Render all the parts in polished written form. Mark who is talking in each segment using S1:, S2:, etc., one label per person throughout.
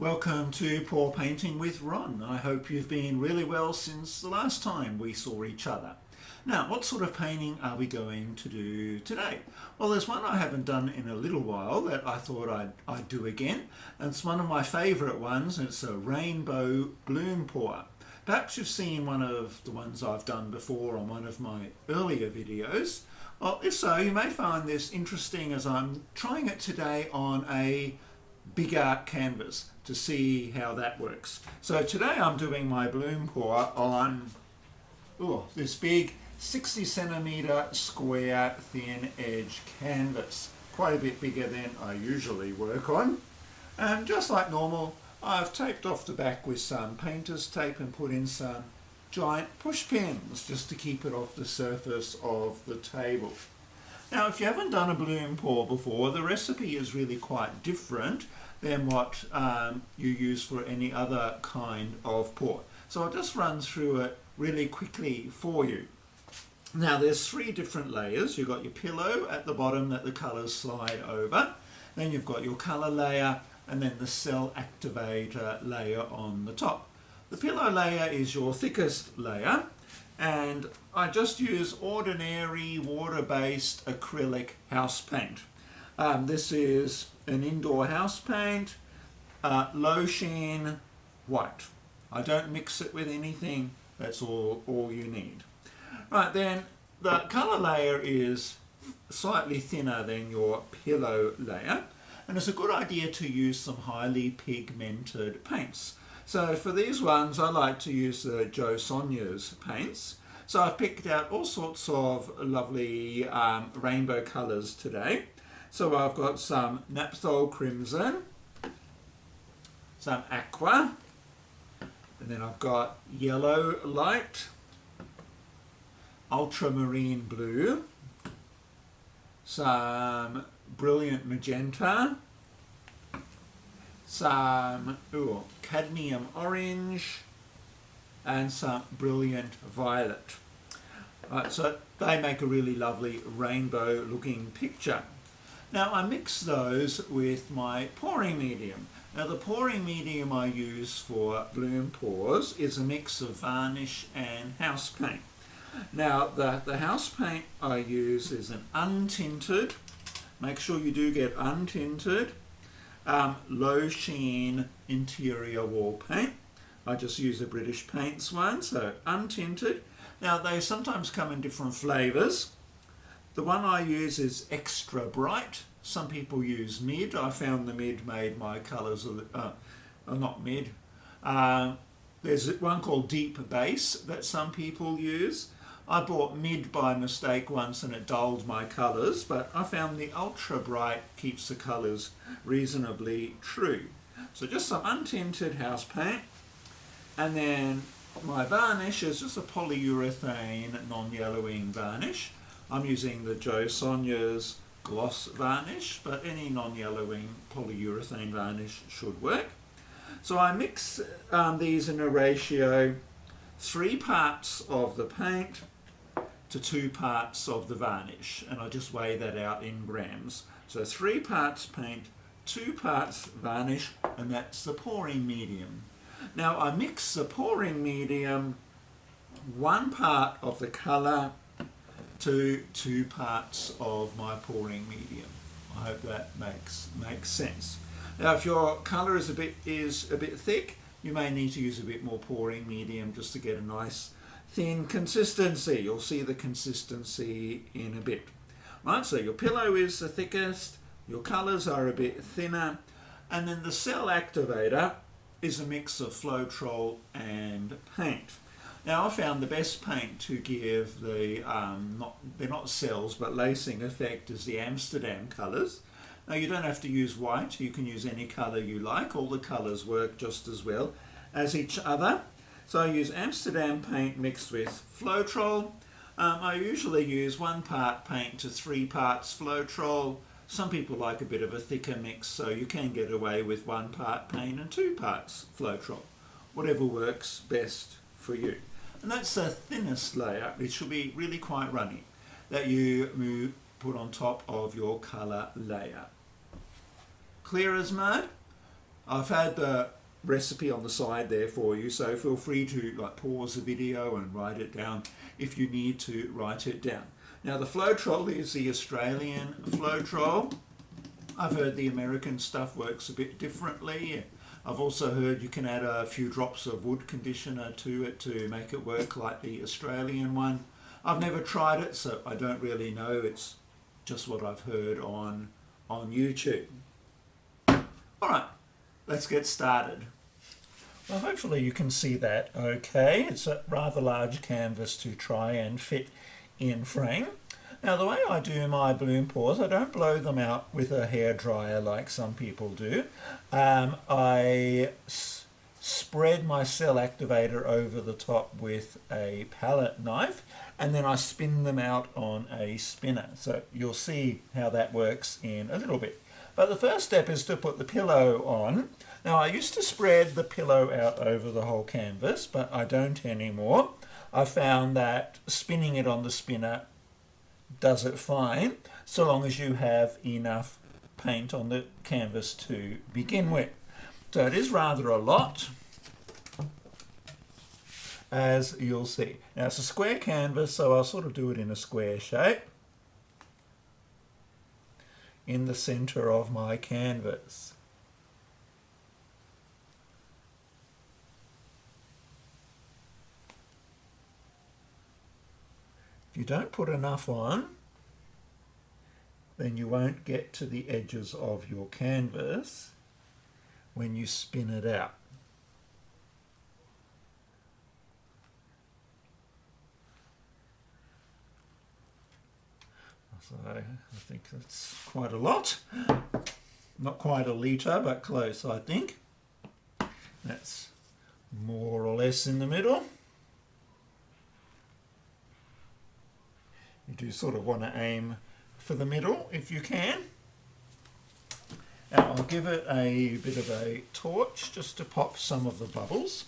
S1: Welcome to Pour Painting with Ron. I hope you've been really well since the last time we saw each other. Now, what sort of painting are we going to do today? Well, there's one I haven't done in a little while that I thought I'd do again. And it's one of my favourite ones. It's a rainbow bloom pour. Perhaps you've seen one of the ones I've done before on one of my earlier videos. Well, if so, you may find this interesting as I'm trying it today on a bigger canvas to see how that works. So today I'm doing my bloom pour on this big 60 centimetre square thin edge canvas. Quite a bit bigger than I usually work on. And just like normal, I've taped off the back with some painter's tape and put in some giant push pins just to keep it off the surface of the table. Now, if you haven't done a bloom pour before, the recipe is really quite different than what you use for any other kind of pour. So I'll just run through it really quickly for you. Now, there's three different layers. You've got your pillow at the bottom that the colours slide over. Then you've got your colour layer and then the cell activator layer on the top. The pillow layer is your thickest layer, and I just use ordinary water-based acrylic house paint. This is an indoor house paint, low sheen white. I don't mix it with anything, that's all you need. Right, then the colour layer is slightly thinner than your pillow layer, and it's a good idea to use some highly pigmented paints. So for these ones, I like to use the Jo Sonja's paints. So I've picked out all sorts of lovely rainbow colours today. So I've got some Naphthol Crimson, some Aqua, and then I've got Yellow Light, Ultramarine Blue, some Brilliant Magenta, some Cadmium Orange, and some Brilliant Violet. So they make a really lovely rainbow looking picture. Now I mix those with my pouring medium. Now the pouring medium I use for bloom pours is a mix of varnish and house paint. Now the house paint I use is an untinted, make sure you do get untinted, low sheen interior wall paint. I just use a British Paints one, so untinted. Now they sometimes come in different flavours. The one I use is extra bright. Some people use mid. I found the mid made my colours, not mid. There's one called deep base that some people use. I bought mid by mistake once and it dulled my colours, but I found the ultra bright keeps the colours reasonably true. So just some untinted house paint. And then my varnish is just a polyurethane non-yellowing varnish. I'm using the Jo Sonja's gloss varnish, but any non-yellowing polyurethane varnish should work. So I mix these in a ratio 3 parts of the paint to 2 parts of the varnish, and I just weigh that out in grams. So 3 parts paint, 2 parts varnish, and that's the pouring medium. Now I mix the pouring medium 1 part of the colour to 2 parts of my pouring medium. I hope that makes sense. Now if your colour is a bit thick, you may need to use a bit more pouring medium just to get a nice thin consistency. You'll see the consistency in a bit. Right, so your pillow is the thickest, your colours are a bit thinner, and then the cell activator is a mix of Floetrol and paint. Now I found the best paint to give the, they're not cells, but lacing effect is the Amsterdam colours. Now you don't have to use white, you can use any colour you like. All the colours work just as well as each other. So I use Amsterdam paint mixed with Floetrol. I usually use 1 part paint to 3 parts Floetrol. Some people like a bit of a thicker mix, so you can get away with 1 part paint and 2 parts Floetrol. Whatever works best for you. And that's the thinnest layer. It should be really quite runny, that you put on top of your colour layer. Clear as mud. I've had the recipe on the side there for you, so feel free to like pause the video and write it down if you need to write it down. Now the Floetrol is the Australian Floetrol. I've heard the American stuff works a bit differently. I've also heard you can add a few drops of wood conditioner to it to make it work like the Australian one. I've never tried it, so I don't really know. It's just what I've heard on YouTube. All right, let's get started. Well, hopefully you can see that okay. It's a rather large canvas to try and fit in frame. Now the way I do my bloom pours, I don't blow them out with a hairdryer like some people do. I spread my cell activator over the top with a palette knife, and then I spin them out on a spinner. So you'll see how that works in a little bit. But the first step is to put the pillow on. Now I used to spread the pillow out over the whole canvas, but I don't anymore. I found that spinning it on the spinner does it fine, so long as you have enough paint on the canvas to begin with. So it is rather a lot, as you'll see. Now it's a square canvas, so I'll sort of do it in a square shape in the center of my canvas. If you don't put enough on, then you won't get to the edges of your canvas when you spin it out. So I think that's quite a lot. Not quite a litre, but close, I think. That's more or less in the middle. You do sort of want to aim for the middle if you can. Now I'll give it a bit of a torch just to pop some of the bubbles.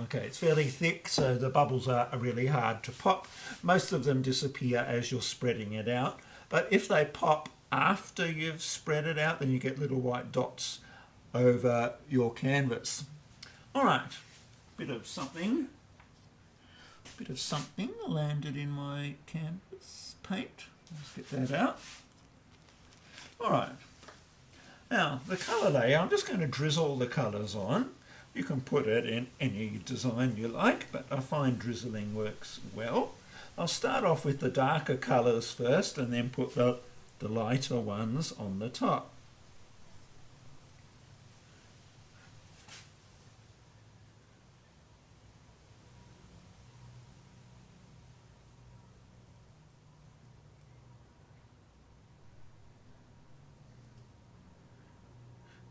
S1: Okay, it's fairly thick, so the bubbles are really hard to pop. Most of them disappear as you're spreading it out, but if they pop after you've spread it out, then you get little white dots over your canvas. All right, bit of something landed in my canvas paint. Let's get that out. All right, now the colour layer, I'm just going to drizzle the colours on. You can put it in any design you like, but I find drizzling works well. I'll start off with the darker colours first and then put the lighter ones on the top.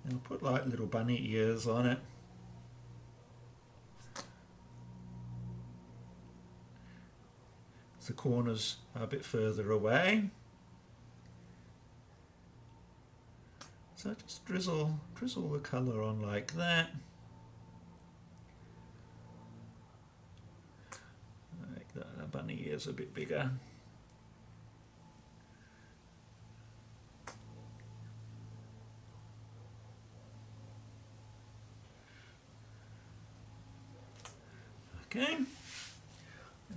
S1: And I'll put like little bunny ears on it. The corners are a bit further away. So just drizzle the colour on like that. Make the bunny ears a bit bigger. Okay, and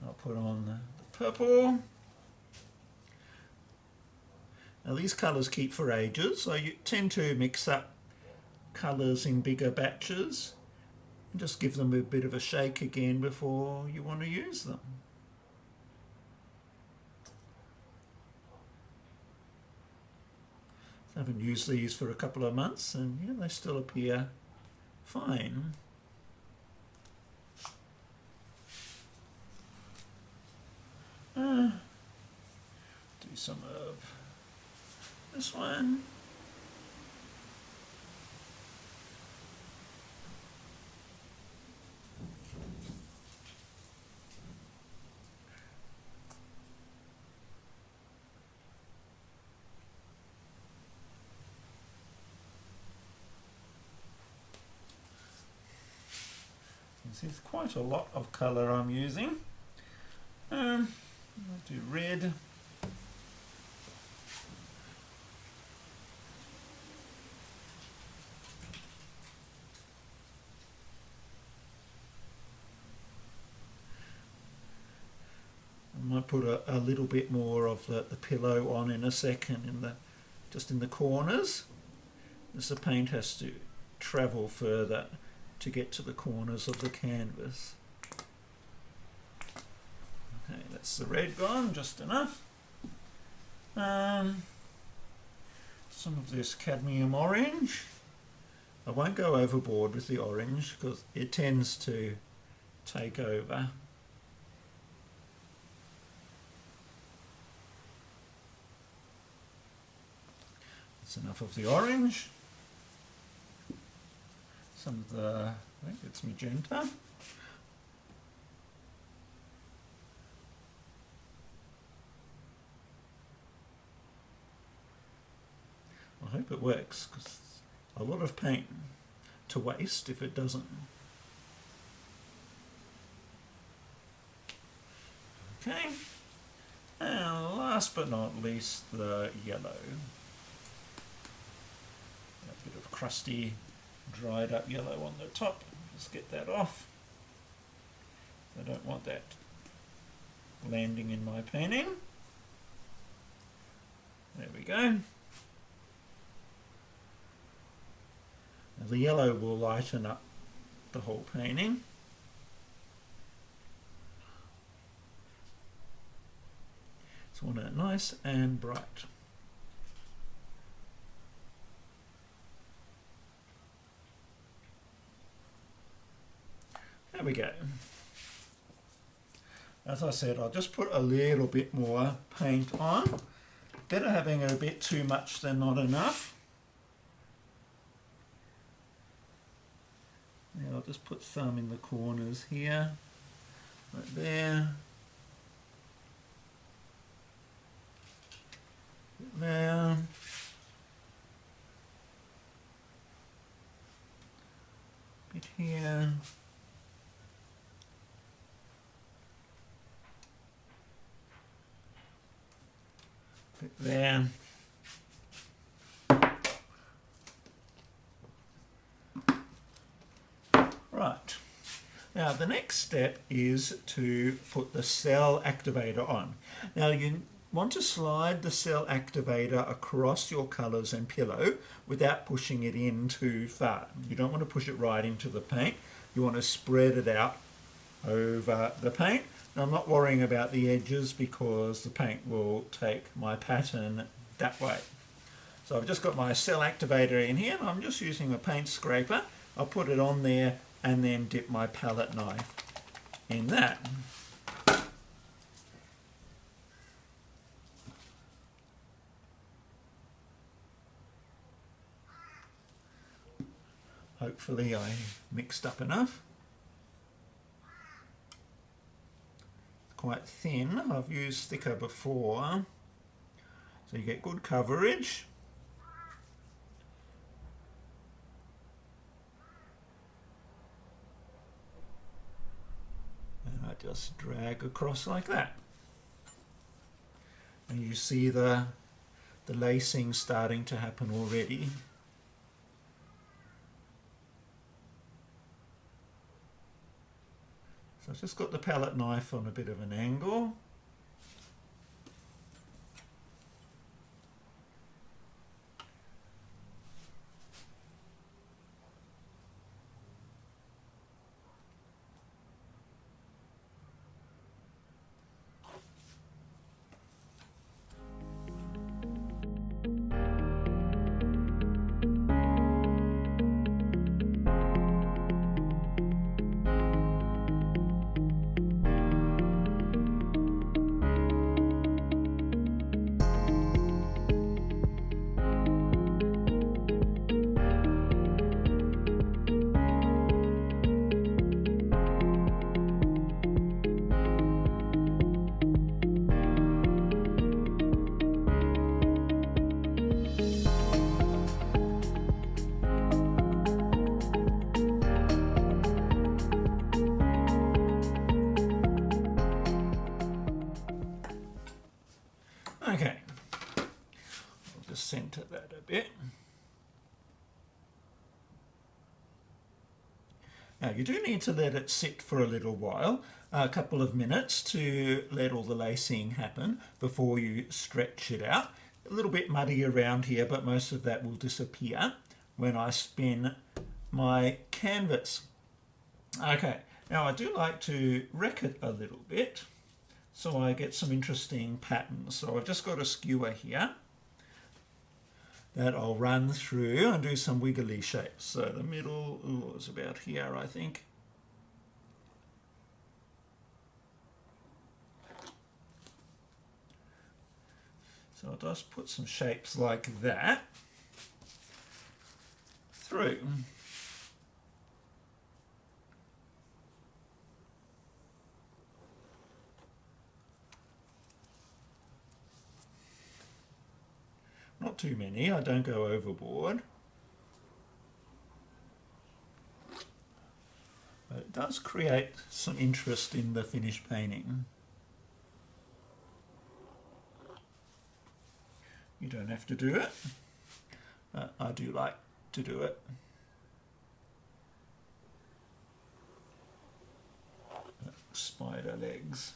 S1: I'll put on the purple. Now these colours keep for ages, so you tend to mix up colours in bigger batches and just give them a bit of a shake again before you want to use them. I haven't used these for a couple of months and yeah, they still appear fine. Do some of this one. There's quite a lot of colour I'm using. I'll do red. I might put a little bit more of the pillow on in a second, just in the corners, as the paint has to travel further to get to the corners of the canvas. Okay, that's the red gone, just enough. Some of this cadmium orange. I won't go overboard with the orange because it tends to take over. That's enough of the orange. Some of the, I think it's magenta. I hope it works, because a lot of paint to waste if it doesn't. Okay, and last but not least, the yellow. A bit of crusty, dried up yellow on the top. Just get that off. I don't want that landing in my painting. There we go. Now the yellow will lighten up the whole painting. So I want it nice and bright. There we go. As I said, I'll just put a little bit more paint on. Better having a bit too much than not enough. Now I'll just put some in the corners here, right there, there, bit here, bit there. Right, now the next step is to put the cell activator on. Now you want to slide the cell activator across your colours and pillow without pushing it in too far. You don't want to push it right into the paint. You want to spread it out over the paint. Now I'm not worrying about the edges because the paint will take my pattern that way. So I've just got my cell activator in here and I'm just using a paint scraper. I'll put it on there and then dip my palette knife in that. Hopefully I mixed up enough. Quite thin, I've used thicker before, so you get good coverage. And I just drag across like that. And you see the lacing starting to happen already. So I've just got the palette knife on a bit of an angle. Okay, I'll just centre that a bit. Now you do need to let it sit for a little while, a couple of minutes, to let all the lacing happen before you stretch it out. A little bit muddy around here, but most of that will disappear when I spin my canvas. Okay, now I do like to wreck it a little bit so I get some interesting patterns. So I've just got a skewer here that I'll run through and do some wiggly shapes. So the middle is about here, I think. So I'll just put some shapes like that through. Not too many, I don't go overboard. But it does create some interest in the finished painting. You don't have to do it. I do like to do it. Spider legs.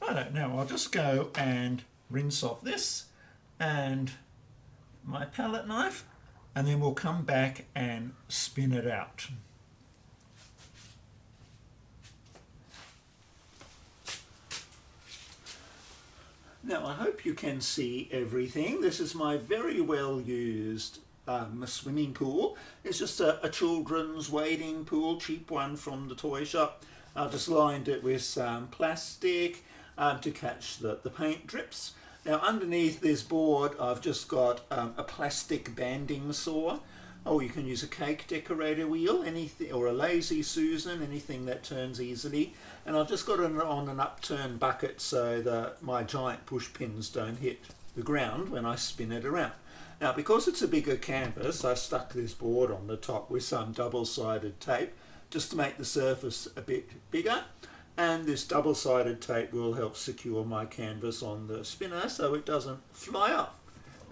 S1: Righto, now I'll just go and rinse off this and my palette knife, and then we'll come back and spin it out. Now I hope you can see everything. This is my very well used swimming pool. It's just a children's wading pool, cheap one from the toy shop. I just lined it with some plastic to catch the paint drips. Now underneath this board I've just got a plastic banding saw. Oh, you can use a cake decorator wheel, anything, or a lazy Susan, anything that turns easily. And I've just got it on an upturned bucket so that my giant push pins don't hit the ground when I spin it around. Now because it's a bigger canvas, I stuck this board on the top with some double-sided tape just to make the surface a bit bigger. And this double-sided tape will help secure my canvas on the spinner so it doesn't fly off.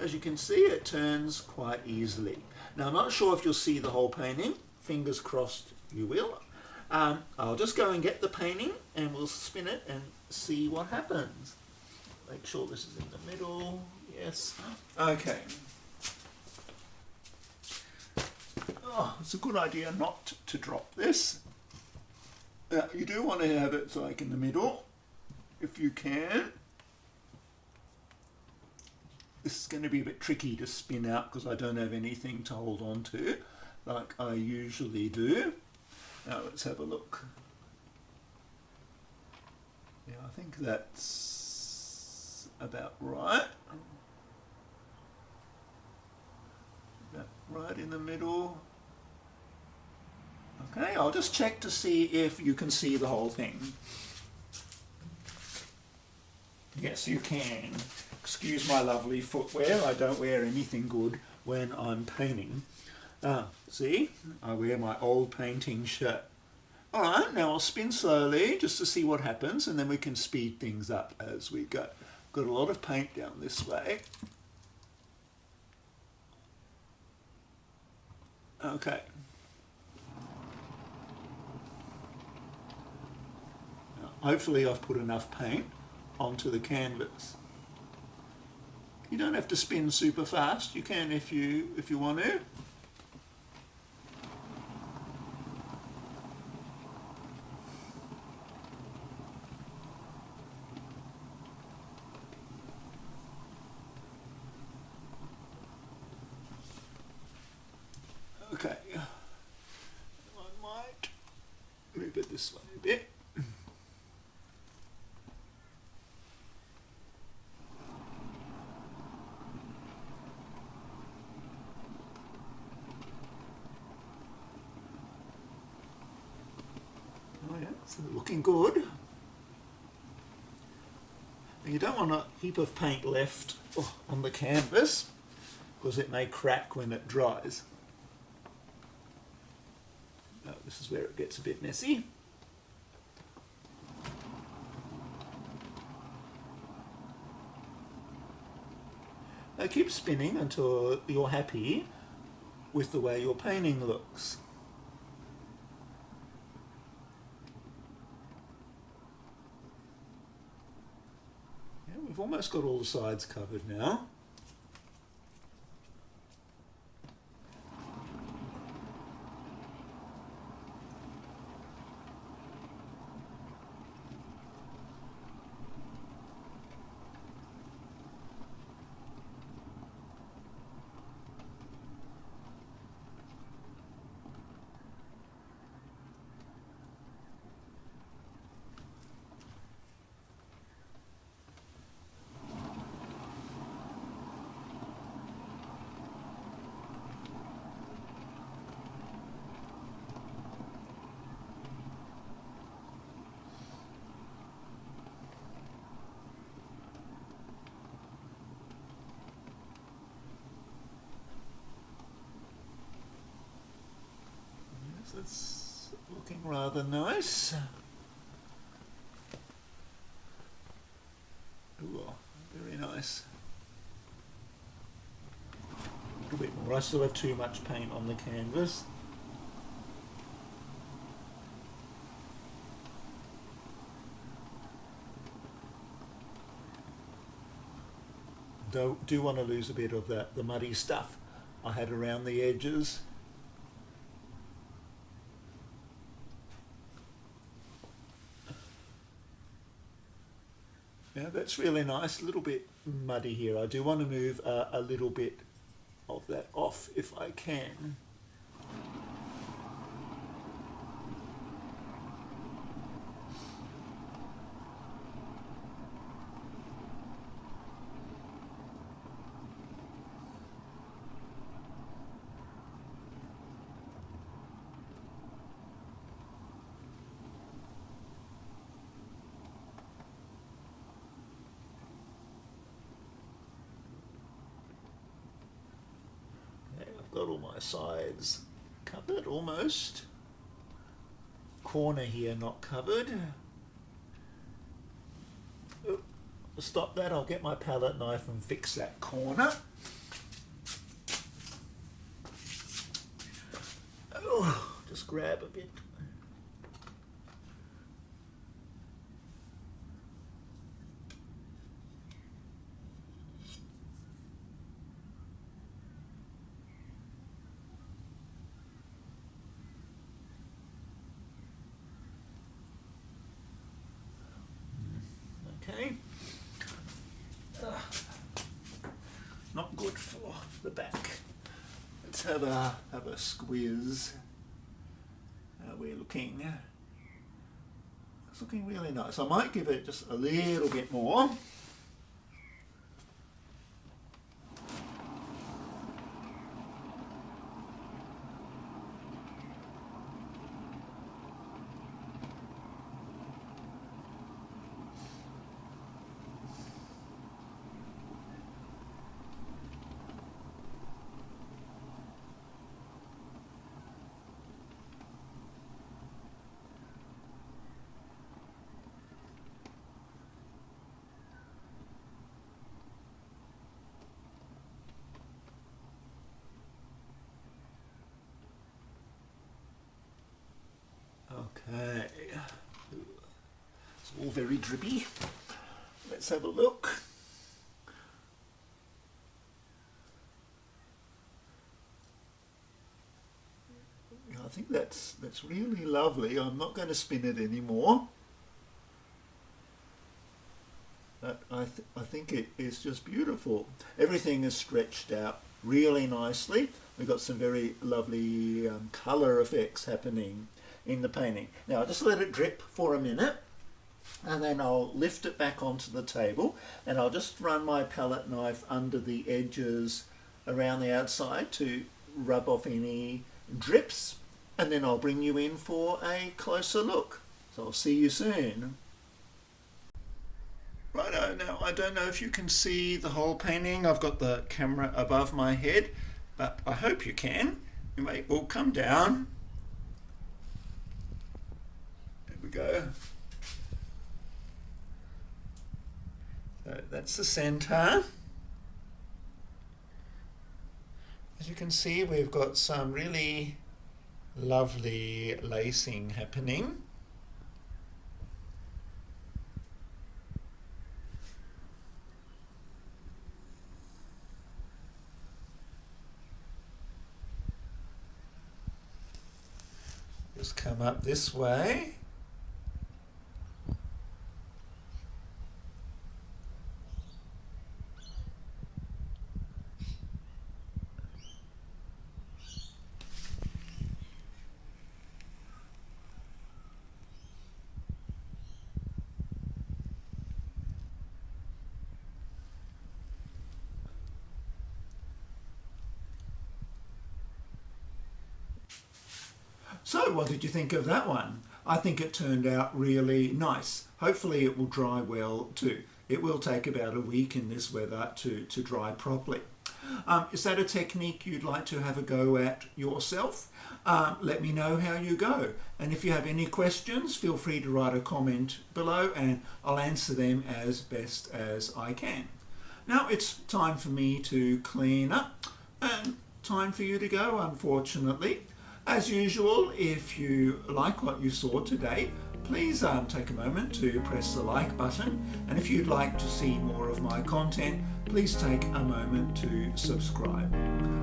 S1: As you can see, it turns quite easily. Now I'm not sure if you'll see the whole painting. Fingers crossed you will. I'll just go and get the painting and we'll spin it and see what happens. Make sure this is in the middle. Yes. Okay. Oh, it's a good idea not to drop this. You do want to have it like in the middle, if you can. This is going to be a bit tricky to spin out because I don't have anything to hold on to like I usually do. Now let's have a look. Yeah, I think that's about right. About right in the middle. Okay, I'll just check to see if you can see the whole thing. Yes, you can. Excuse my lovely footwear, I don't wear anything good when I'm painting. See, I wear my old painting shirt. Alright, now I'll spin slowly just to see what happens and then we can speed things up as we go. Got a lot of paint down this way. Okay. Hopefully I've put enough paint onto the canvas. You don't have to spin super fast. You can if you want to. Okay. I might move it this way a bit. Oh yeah, it's looking good. You don't want a heap of paint left on the canvas because it may crack when it dries. Now, this is where it gets a bit messy. Now keep spinning until you're happy with the way your painting looks. Yeah, we've almost got all the sides covered now. It's looking rather nice. Ooh, very nice. A little bit more. I still have too much paint on the canvas. Do want to lose a bit of the muddy stuff I had around the edges. Yeah, that's really nice. A little bit muddy here. I do want to move a little bit of that off if I can. Got all my sides covered almost. Corner here not covered. Oh, stop that, I'll get my palette knife and fix that corner. Oh, just grab a bit. Okay. Not good for the back. Let's have a squiz. We're looking. It's looking really nice. I might give it just a little bit more. Okay, it's all very drippy. Let's have a look. I think that's really lovely. I'm not going to spin it anymore. But I think it is just beautiful. Everything is stretched out really nicely. We've got some very lovely colour effects happening in the painting. Now I'll just let it drip for a minute and then I'll lift it back onto the table and I'll just run my palette knife under the edges around the outside to rub off any drips, and then I'll bring you in for a closer look. So I'll see you soon. Righto, now I don't know if you can see the whole painting. I've got the camera above my head, but I hope you can. Anyway, we'll come down. There we go. So that's the center. As you can see, we've got some really lovely lacing happening. Just come up this way. So what did you think of that one? I think it turned out really nice. Hopefully it will dry well too. It will take about a week in this weather to dry properly. Is that a technique you'd like to have a go at yourself? Let me know how you go. And if you have any questions, feel free to write a comment below and I'll answer them as best as I can. Now it's time for me to clean up and time for you to go, unfortunately. As usual, if you like what you saw today, please take a moment to press the like button. And if you'd like to see more of my content, please take a moment to subscribe.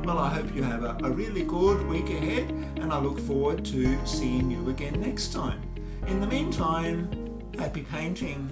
S1: Well, I hope you have a really good week ahead and I look forward to seeing you again next time. In the meantime, happy painting.